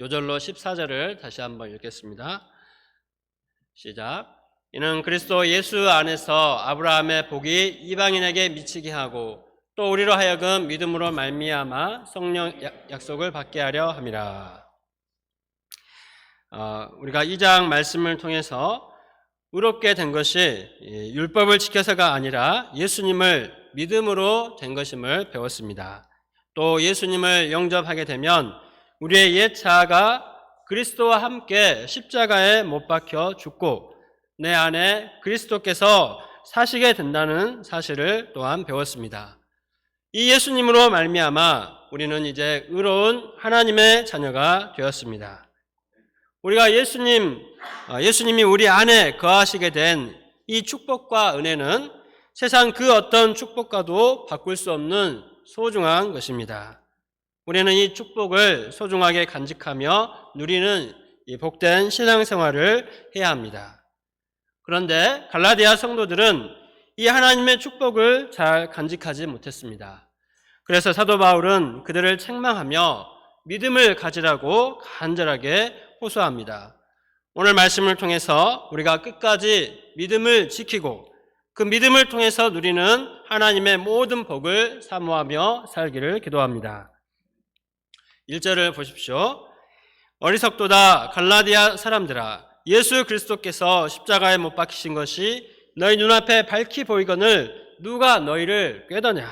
요절로 14절을 다시 한번 읽겠습니다. 시작. 이는 그리스도 예수 안에서 아브라함의 복이 이방인에게 미치게 하고 또 우리로 하여금 믿음으로 말미암아 성령 약속을 받게 하려 함이라. 우리가 2장 말씀을 통해서 의롭게 된 것이 율법을 지켜서가 아니라 예수님을 믿음으로 된 것임을 배웠습니다. 또 예수님을 영접하게 되면 우리의 옛 자아가 그리스도와 함께 십자가에 못 박혀 죽고 내 안에 그리스도께서 사시게 된다는 사실을 또한 배웠습니다. 이 예수님으로 말미암아 우리는 이제 의로운 하나님의 자녀가 되었습니다. 우리가 예수님이 우리 안에 거하시게 된 이 축복과 은혜는 세상 그 어떤 축복과도 바꿀 수 없는 소중한 것입니다. 우리는 이 축복을 소중하게 간직하며 누리는 이 복된 신앙생활을 해야 합니다. 그런데 갈라디아 성도들은 이 하나님의 축복을 잘 간직하지 못했습니다. 그래서 사도 바울은 그들을 책망하며 믿음을 가지라고 간절하게 호소합니다. 오늘 말씀을 통해서 우리가 끝까지 믿음을 지키고 그 믿음을 통해서 누리는 하나님의 모든 복을 사모하며 살기를 기도합니다. 1절을 보십시오. 어리석도다 갈라디아 사람들아, 예수 그리스도께서 십자가에 못 박히신 것이 너희 눈앞에 밝히 보이거늘 누가 너희를 꾀더냐.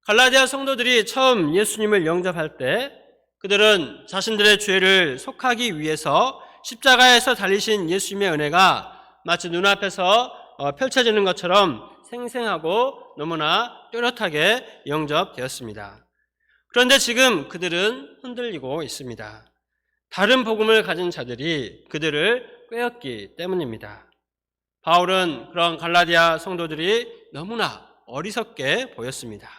갈라디아 성도들이 처음 예수님을 영접할 때 그들은 자신들의 죄를 속하기 위해서 십자가에서 달리신 예수님의 은혜가 마치 눈앞에서 펼쳐지는 것처럼 생생하고 너무나 뚜렷하게 영접되었습니다. 그런데 지금 그들은 흔들리고 있습니다. 다른 복음을 가진 자들이 그들을 꾀었기 때문입니다. 바울은 그런 갈라디아 성도들이 너무나 어리석게 보였습니다.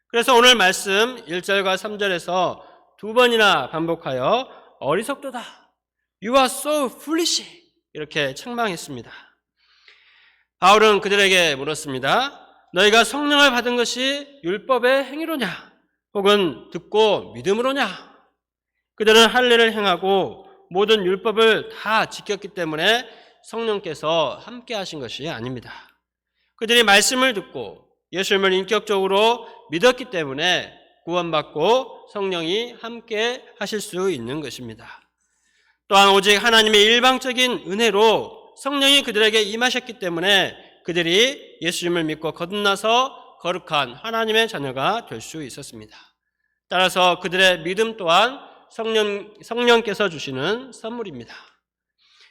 그래서 오늘 말씀 1절과 3절에서 두 번이나 반복하여 어리석도다, You are so foolish, 이렇게 책망했습니다. 바울은 그들에게 물었습니다. 너희가 성령을 받은 것이 율법의 행위로냐 혹은 듣고 믿음으로냐? 그들은 할례를 행하고 모든 율법을 다 지켰기 때문에 성령께서 함께 하신 것이 아닙니다. 그들이 말씀을 듣고 예수님을 인격적으로 믿었기 때문에 구원받고 성령이 함께 하실 수 있는 것입니다. 또한 오직 하나님의 일방적인 은혜로 성령이 그들에게 임하셨기 때문에 그들이 예수님을 믿고 거듭나서 거룩한 하나님의 자녀가 될 수 있었습니다. 따라서 그들의 믿음 또한 성령께서 주시는 선물입니다.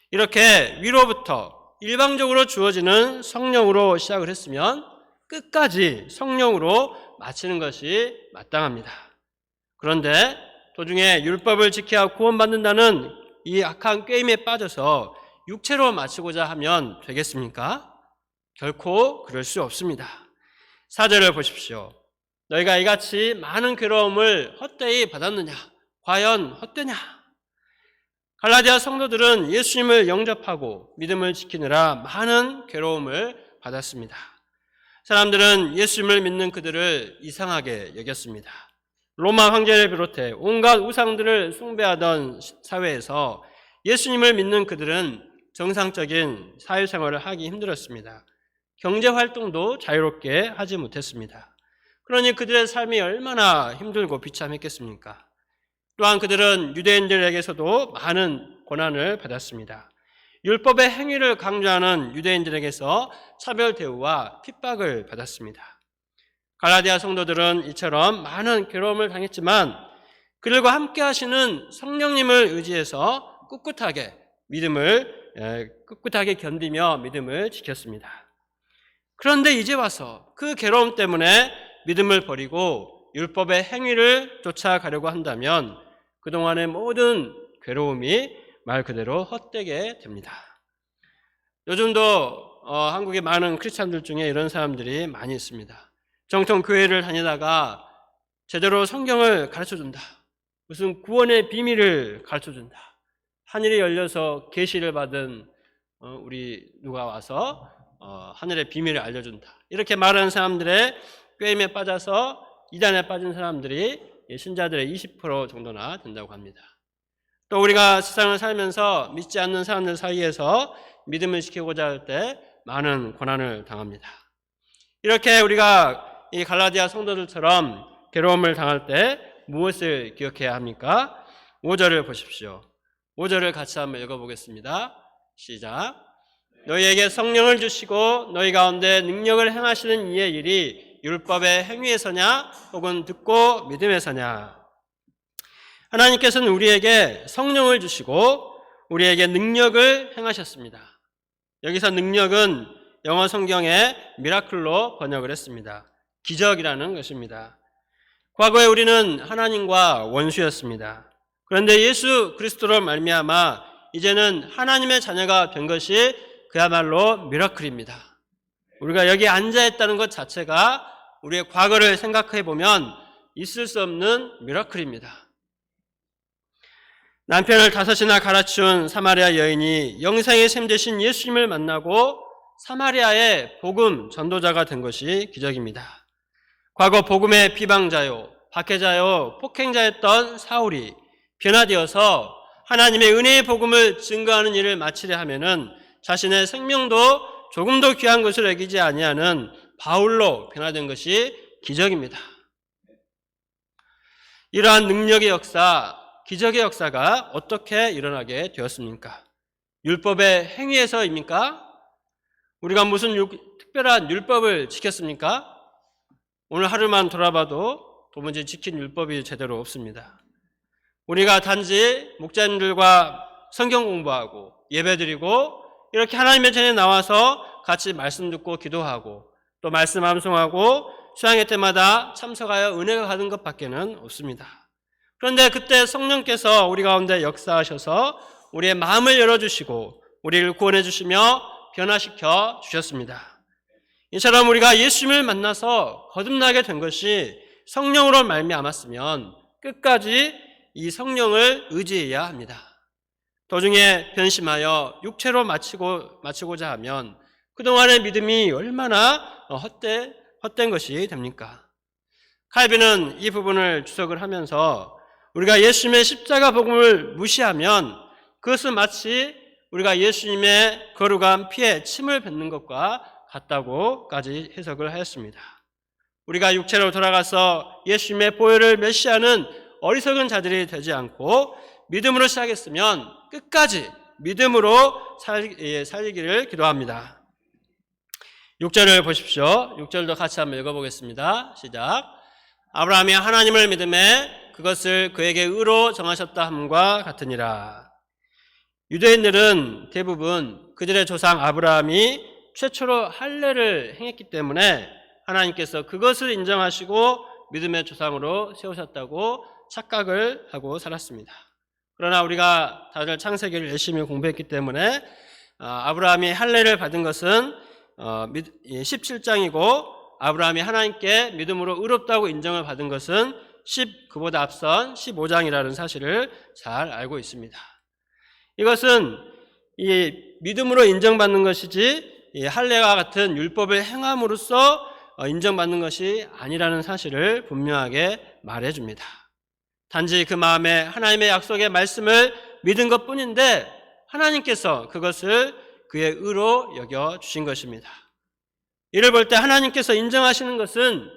이렇게 위로부터 일방적으로 주어지는 성령으로 시작을 했으면 끝까지 성령으로 마치는 것이 마땅합니다. 그런데 도중에 율법을 지켜야 구원받는다는 이 악한 꾀임에 빠져서 육체로 마치고자 하면 되겠습니까? 결코 그럴 수 없습니다. 4절을 보십시오. 너희가 이같이 많은 괴로움을 헛되이 받았느냐? 과연 헛되냐? 갈라디아 성도들은 예수님을 영접하고 믿음을 지키느라 많은 괴로움을 받았습니다. 사람들은 예수님을 믿는 그들을 이상하게 여겼습니다. 로마 황제를 비롯해 온갖 우상들을 숭배하던 사회에서 예수님을 믿는 그들은 정상적인 사회생활을 하기 힘들었습니다. 경제활동도 자유롭게 하지 못했습니다. 그러니 그들의 삶이 얼마나 힘들고 비참했겠습니까? 또한 그들은 유대인들에게서도 많은 고난을 받았습니다. 율법의 행위를 강조하는 유대인들에게서 차별 대우와 핍박을 받았습니다. 갈라디아 성도들은 이처럼 많은 괴로움을 당했지만 그들과 함께 하시는 성령님을 의지해서 꿋꿋하게 견디며 믿음을 지켰습니다. 그런데 이제 와서 그 괴로움 때문에 믿음을 버리고 율법의 행위를 쫓아가려고 한다면 그동안의 모든 괴로움이 말 그대로 헛되게 됩니다. 요즘도 한국의 많은 크리스찬들 중에 이런 사람들이 많이 있습니다. 정통 교회를 다니다가 제대로 성경을 가르쳐준다. 무슨 구원의 비밀을 가르쳐준다. 하늘이 열려서 계시를 받은 우리 누가 와서 하늘의 비밀을 알려준다. 이렇게 말하는 사람들의 꾀임에 빠져서 이단에 빠진 사람들이 신자들의 20% 정도나 된다고 합니다. 또 우리가 세상을 살면서 믿지 않는 사람들 사이에서 믿음을 지키고자 할 때 많은 고난을 당합니다. 이렇게 우리가 이 갈라디아 성도들처럼 괴로움을 당할 때 무엇을 기억해야 합니까? 5절을 보십시오. 5절을 같이 한번 읽어보겠습니다. 시작. 너희에게 성령을 주시고 너희 가운데 능력을 행하시는 이의 일이 율법의 행위에서냐 혹은 듣고 믿음에서냐. 하나님께서는 우리에게 성령을 주시고 우리에게 능력을 행하셨습니다. 여기서 능력은 영어 성경에 미라클로 번역을 했습니다. 기적이라는 것입니다. 과거에 우리는 하나님과 원수였습니다. 그런데 예수 그리스도로 말미암아 이제는 하나님의 자녀가 된 것이 그야말로 미라클입니다. 우리가 여기 앉아 있다는 것 자체가 우리의 과거를 생각해 보면 있을 수 없는 미라클입니다. 남편을 5이나 갈아치운 사마리아 여인이 영생의 샘 되신 예수님을 만나고 사마리아의 복음 전도자가 된 것이 기적입니다. 과거 복음의 비방자요, 박해자요, 폭행자였던 사울이 변화되어서 하나님의 은혜의 복음을 증거하는 일을 마치려 하면은 자신의 생명도 조금도 귀한 것을 여기지 아니하는 바울로 변화된 것이 기적입니다. 이러한 능력의 역사, 기적의 역사가 어떻게 일어나게 되었습니까? 율법의 행위에서입니까? 우리가 무슨 특별한 율법을 지켰습니까? 오늘 하루만 돌아봐도 도무지 지킨 율법이 제대로 없습니다. 우리가 단지 목자님들과 성경 공부하고 예배드리고 이렇게 하나님의 전에 나와서 같이 말씀 듣고 기도하고 또 말씀 암송하고 수양회 때마다 참석하여 은혜가 받은 것밖에는 없습니다. 그런데 그때 성령께서 우리 가운데 역사하셔서 우리의 마음을 열어주시고 우리를 구원해 주시며 변화시켜 주셨습니다. 이처럼 우리가 예수님을 만나서 거듭나게 된 것이 성령으로 말미암았으면 끝까지 이 성령을 의지해야 합니다. 도중에 변심하여 육체로 마치고자 하면 그동안의 믿음이 얼마나 헛된 것이 됩니까? 칼빈은 이 부분을 주석을 하면서 우리가 예수님의 십자가 복음을 무시하면 그것은 마치 우리가 예수님의 거룩한 피에 침을 뱉는 것과 같다고까지 해석을 하였습니다. 우리가 육체로 돌아가서 예수님의 보혈을 멸시하는 어리석은 자들이 되지 않고 믿음으로 시작했으면 끝까지 믿음으로 살기를 기도합니다. 6절을 보십시오. 6절도 같이 한번 읽어보겠습니다. 시작. 아브라함이 하나님을 믿음에 그것을 그에게 의로 정하셨다 함과 같으니라. 유대인들은 대부분 그들의 조상 아브라함이 최초로 할례를 행했기 때문에 하나님께서 그것을 인정하시고 믿음의 조상으로 세우셨다고 착각을 하고 살았습니다. 그러나 우리가 다들 창세기를 열심히 공부했기 때문에 아브라함이 할례를 받은 것은 17장이고 아브라함이 하나님께 믿음으로 의롭다고 인정을 받은 것은 그보다 앞선 15장이라는 사실을 잘 알고 있습니다. 이것은 이 믿음으로 인정받는 것이지 이 할례와 같은 율법을 행함으로써 인정받는 것이 아니라는 사실을 분명하게 말해줍니다. 단지 그 마음에 하나님의 약속의 말씀을 믿은 것뿐인데 하나님께서 그것을 그의 의로 여겨주신 것입니다. 이를 볼 때 하나님께서 인정하시는 것은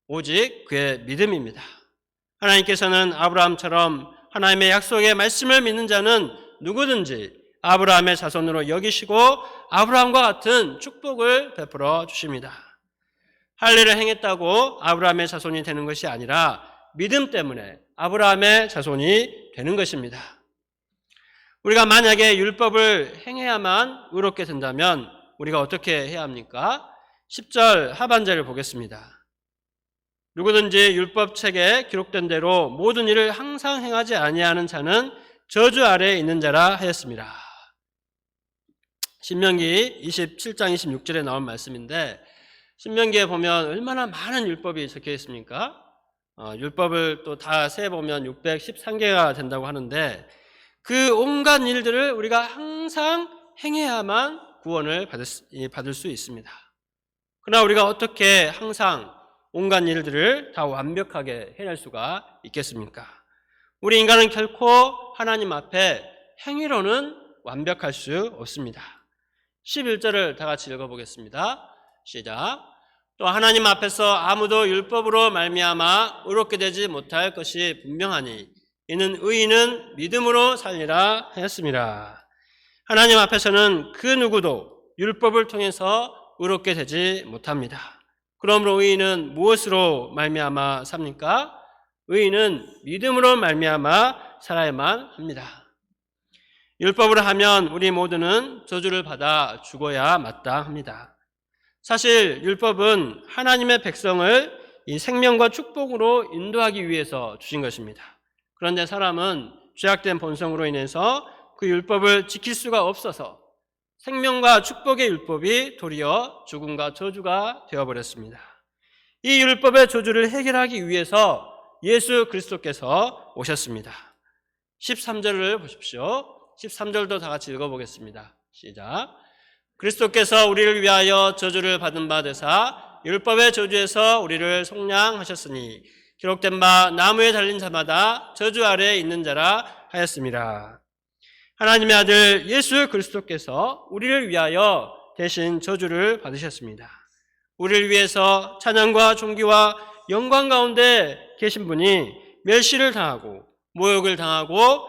오직 그의 믿음입니다. 하나님께서는 아브라함처럼 하나님의 약속의 말씀을 믿는 자는 누구든지 아브라함의 자손으로 여기시고 아브라함과 같은 축복을 베풀어 주십니다. 할례를 행했다고 아브라함의 자손이 되는 것이 아니라 믿음 때문에 아브라함의 자손이 되는 것입니다. 우리가 만약에 율법을 행해야만 의롭게 된다면 우리가 어떻게 해야 합니까? 10절 하반절을 보겠습니다. 누구든지 율법책에 기록된 대로 모든 일을 항상 행하지 아니하는 자는 저주 아래에 있는 자라 하였습니다. 신명기 27장 26절에 나온 말씀인데 신명기에 보면 얼마나 많은 율법이 적혀 있습니까? 율법을 또 다 세보면 613개가 된다고 하는데 그 온갖 일들을 우리가 항상 행해야만 구원을 받을 수 있습니다. 그러나 우리가 어떻게 항상 온갖 일들을 다 완벽하게 해낼 수가 있겠습니까? 우리 인간은 결코 하나님 앞에 행위로는 완벽할 수 없습니다. 11절을 다 같이 읽어보겠습니다. 시작. 또 하나님 앞에서 아무도 율법으로 말미암아 의롭게 되지 못할 것이 분명하니 이는 의인은 믿음으로 살리라 하였습니다. 하나님 앞에서는 그 누구도 율법을 통해서 의롭게 되지 못합니다. 그러므로 의인은 무엇으로 말미암아 삽니까? 의인은 믿음으로 말미암아 살아야만 합니다. 율법으로 하면 우리 모두는 저주를 받아 죽어야 마땅합니다. 사실 율법은 하나님의 백성을 이 생명과 축복으로 인도하기 위해서 주신 것입니다. 그런데 사람은 죄악된 본성으로 인해서 그 율법을 지킬 수가 없어서 생명과 축복의 율법이 도리어 죽음과 저주가 되어버렸습니다. 이 율법의 저주를 해결하기 위해서 예수 그리스도께서 오셨습니다. 13절을 보십시오. 13절도 다 같이 읽어보겠습니다. 시작. 그리스도께서 우리를 위하여 저주를 받은 바 되사 율법의 저주에서 우리를 속량하셨으니 기록된 바 나무에 달린 자마다 저주 아래에 있는 자라 하였습니다. 하나님의 아들 예수 그리스도께서 우리를 위하여 대신 저주를 받으셨습니다. 우리를 위해서 찬양과 존귀와 영광 가운데 계신 분이 멸시를 당하고 모욕을 당하고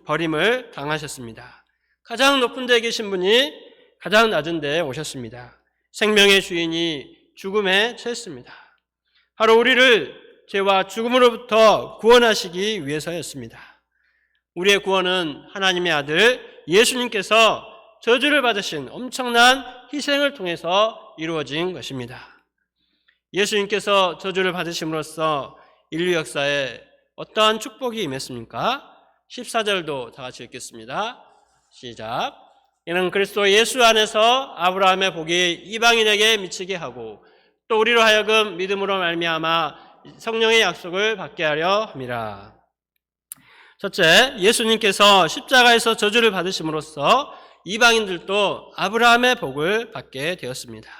버림을 당하셨습니다. 가장 높은 데에 계신 분이 가장 낮은 데에 오셨습니다. 생명의 주인이 죽음에 처했습니다. 바로 우리를 죄와 죽음으로부터 구원하시기 위해서였습니다. 우리의 구원은 하나님의 아들 예수님께서 저주를 받으신 엄청난 희생을 통해서 이루어진 것입니다. 예수님께서 저주를 받으심으로써 인류 역사에 어떠한 축복이 임했습니까? 14절도 다 같이 읽겠습니다. 시작. 이는 그리스도 예수 안에서 아브라함의 복이 이방인에게 미치게 하고 또 우리로 하여금 믿음으로 말미암아 성령의 약속을 받게 하려 함이라. 첫째, 예수님께서 십자가에서 저주를 받으심으로써 이방인들도 아브라함의 복을 받게 되었습니다.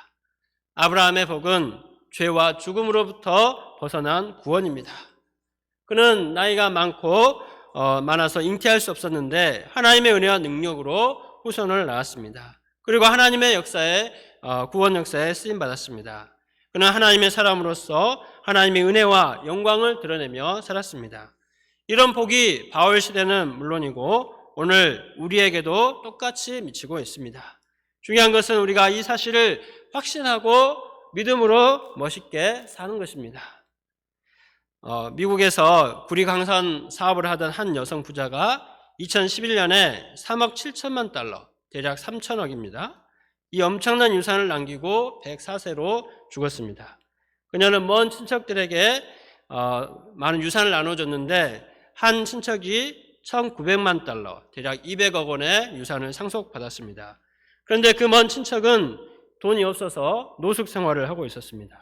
아브라함의 복은 죄와 죽음으로부터 벗어난 구원입니다. 그는 나이가 많아서 잉태할 수 없었는데 하나님의 은혜와 능력으로 후손을 낳았습니다. 그리고 하나님의 역사에 구원 역사에 쓰임 받았습니다. 그는 하나님의 사람으로서 하나님의 은혜와 영광을 드러내며 살았습니다. 이런 복이 바울 시대는 물론이고 오늘 우리에게도 똑같이 미치고 있습니다. 중요한 것은 우리가 이 사실을 확신하고 믿음으로 멋있게 사는 것입니다. 미국에서 구리강산 사업을 하던 한 여성 부자가 2011년에 3억 7천만 달러, 대략 3천억입니다. 이 엄청난 유산을 남기고 104세로 죽었습니다. 그녀는 먼 친척들에게 많은 유산을 나눠줬는데 한 친척이 1,900만 달러, 대략 200억 원의 유산을 상속받았습니다. 그런데 그 먼 친척은 돈이 없어서 노숙 생활을 하고 있었습니다.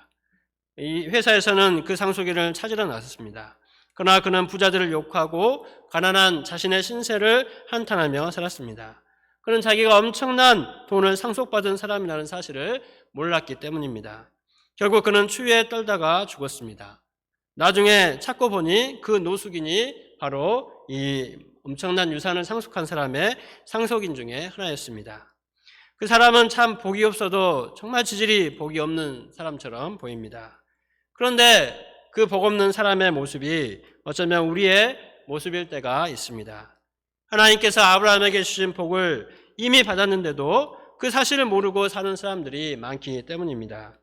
이 회사에서는 그 상속인을 찾으러 나섰습니다. 그러나 그는 부자들을 욕하고 가난한 자신의 신세를 한탄하며 살았습니다. 그는 자기가 엄청난 돈을 상속받은 사람이라는 사실을 몰랐기 때문입니다. 결국 그는 추위에 떨다가 죽었습니다. 나중에 찾고 보니 그 노숙인이 바로 이 엄청난 유산을 상속한 사람의 상속인 중에 하나였습니다. 그 사람은 참 복이 없어도 정말 지질이 복이 없는 사람처럼 보입니다. 그런데 그 복 없는 사람의 모습이 어쩌면 우리의 모습일 때가 있습니다. 하나님께서 아브라함에게 주신 복을 이미 받았는데도 그 사실을 모르고 사는 사람들이 많기 때문입니다.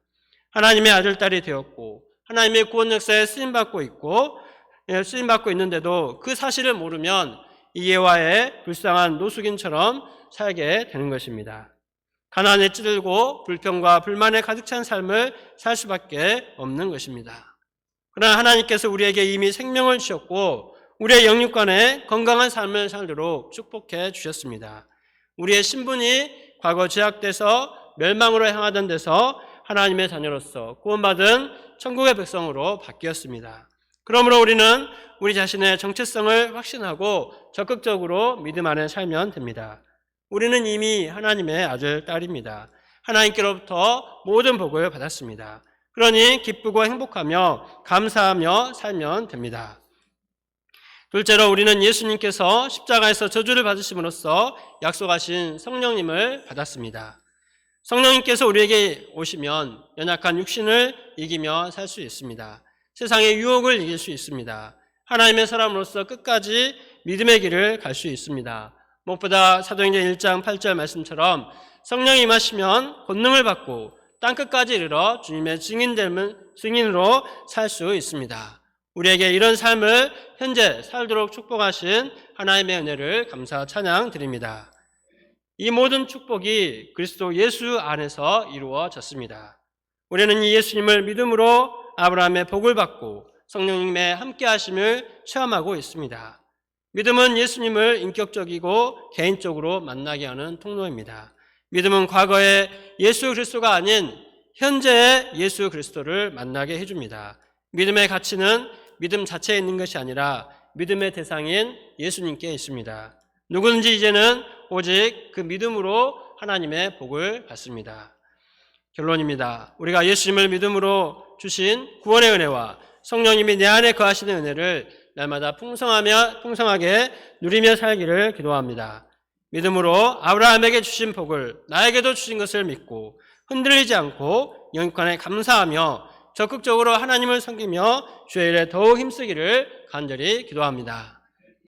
하나님의 아들, 딸이 되었고 하나님의 구원 역사에 쓰임받고 있는데도 그 사실을 모르면 이해와의 불쌍한 노숙인처럼 살게 되는 것입니다. 가난에 찌들고 불평과 불만에 가득 찬 삶을 살 수밖에 없는 것입니다. 그러나 하나님께서 우리에게 이미 생명을 주셨고 우리의 영육간에 건강한 삶을 살도록 축복해 주셨습니다. 우리의 신분이 과거 제약돼서 멸망으로 향하던 데서 하나님의 자녀로서 구원받은 천국의 백성으로 바뀌었습니다. 그러므로 우리는 우리 자신의 정체성을 확신하고 적극적으로 믿음 안에 살면 됩니다. 우리는 이미 하나님의 아들, 딸입니다. 하나님께로부터 모든 복을 받았습니다. 그러니 기쁘고 행복하며 감사하며 살면 됩니다. 둘째로 우리는 예수님께서 십자가에서 저주를 받으심으로써 약속하신 성령님을 받았습니다. 성령님께서 우리에게 오시면 연약한 육신을 이기며 살 수 있습니다. 세상의 유혹을 이길 수 있습니다. 하나님의 사람으로서 끝까지 믿음의 길을 갈 수 있습니다. 무엇보다 사도행전 1장 8절 말씀처럼 성령이 임하시면 권능을 받고 땅끝까지 이르러 주님의 증인으로 살 수 있습니다. 우리에게 이런 삶을 현재 살도록 축복하신 하나님의 은혜를 감사 찬양 드립니다. 이 모든 축복이 그리스도 예수 안에서 이루어졌습니다. 우리는 이 예수님을 믿음으로 아브라함의 복을 받고 성령님의 함께 하심을 체험하고 있습니다. 믿음은 예수님을 인격적이고 개인적으로 만나게 하는 통로입니다. 믿음은 과거의 예수 그리스도가 아닌 현재의 예수 그리스도를 만나게 해줍니다. 믿음의 가치는 믿음 자체에 있는 것이 아니라 믿음의 대상인 예수님께 있습니다. 누구든지 이제는 오직 그 믿음으로 하나님의 복을 받습니다. 결론입니다. 우리가 예수님을 믿음으로 주신 구원의 은혜와 성령님이 내 안에 거하시는 은혜를 날마다 풍성하게 누리며 살기를 기도합니다. 믿음으로 아브라함에게 주신 복을 나에게도 주신 것을 믿고 흔들리지 않고 영육간에 감사하며 적극적으로 하나님을 섬기며 주의 일에 더욱 힘쓰기를 간절히 기도합니다.